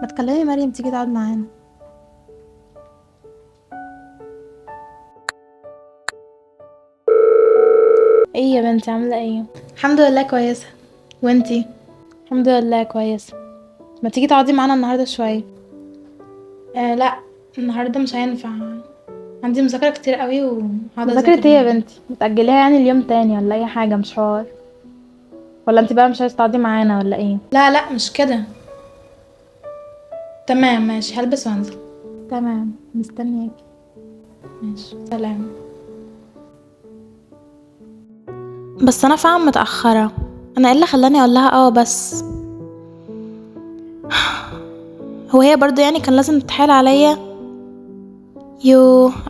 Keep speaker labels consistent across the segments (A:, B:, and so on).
A: ما تكلمي مريم تيجي تقعد معانا.
B: ايه يا بنتي عاملة ايه؟
A: الحمد لله كويسة. وانتي؟
B: الحمد لله كويسة. ما تيجي تقعدي معانا النهاردة شوية؟
A: لا، النهاردة مش هينفع. عندي مذاكرة كتير قوي وهقعد
B: مذاكرة
A: اذاكر
B: ايه يا
A: يعني.
B: بنتي؟ متأجليها يعني اليوم تاني ولا اي حاجة؟ مش حوار. ولا انت بقى مش عايزة تقعدي معانا ولا ايه؟
A: لا لا، مش كده. تمام ماشي، هلبس وانزل.
B: تمام مستنياكي.
A: ماشي، سلام.
C: بس انا فعلا متأخرة. انا ايه اللي خلاني اقول لها بس هو هي برضو يعني كان لازم تتحايل عليا.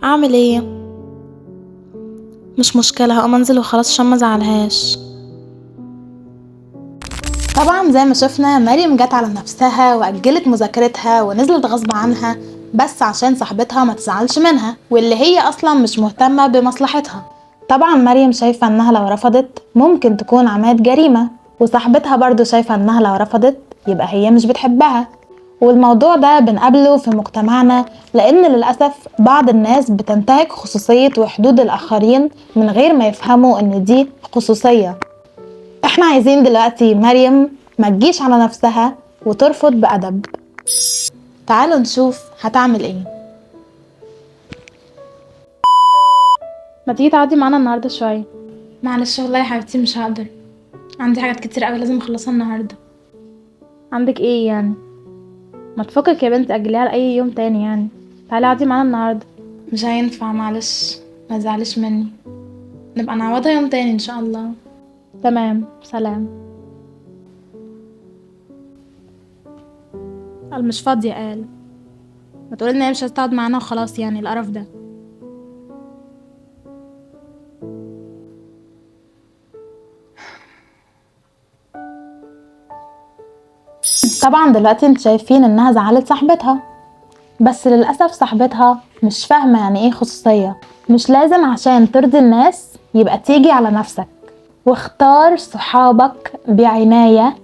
C: اعمل ايه؟ مش مشكلة، هقوم انزل وخلاص عشان ما ازعلهاش.
A: طبعا زي ما شفنا مريم جت على نفسها واجلت مذاكرتها ونزلت غصب عنها، بس عشان صاحبتها ما تزعلش منها واللي هي اصلا مش مهتمة بمصلحتها. طبعا مريم شايفة انها لو رفضت ممكن تكون عملت جريمة، وصاحبتها برضو شايفة انها لو رفضت يبقى هي مش بتحبها. والموضوع ده بنقابله في مجتمعنا، لان للأسف بعض الناس بتنتهك خصوصية وحدود الآخرين من غير ما يفهموا ان دي خصوصية. احنا عايزين دلوقتي مريم ما تجيش على نفسها وترفض بأدب. تعالوا نشوف هتعمل ايه.
B: ما تيجي تقعدي معانا النهاردة شوية؟
A: معلش والله يا حبيبتي مش هقدر، عندي حاجات كتير قوي لازم اخلصها النهارده.
B: عندك ايه يعني؟ ما تفكك يا بنتي، اجليها لأي يوم تاني يعني. تعالي اقعدي معانا النهاردة.
A: مش هينفع، معلش، ما تزعليش مني، نبقى نعوضها يوم تاني ان شاء الله.
B: تمام سلام.
A: قال مش فاضيه، قال ما تقولي ان هي مش هتقعد معانا وخلاص، يعني القرف ده. طبعا دلوقتي انتوا شايفين انها زعلت صاحبتها، بس للأسف صاحبتها مش فاهمة يعني ايه خصوصية. مش لازم عشان ترضي الناس يبقى تيجي على نفسك، واختار صحابك بعناية،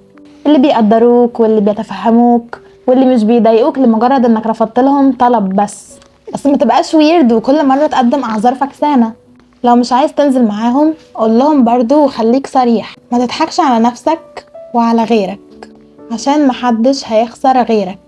A: اللي بيقدروك واللي بيتفهموك واللي مش بيضايقوك لمجرد انك رفضت لهم طلب بس ما تبقاش ويرد وكل مرة تقدم اعذار فكسانة. لو مش عايز تنزل معاهم قول لهم برضو وخليك صريح، ما تضحكش على نفسك وعلى غيرك، عشان محدش هيخسر غيرك.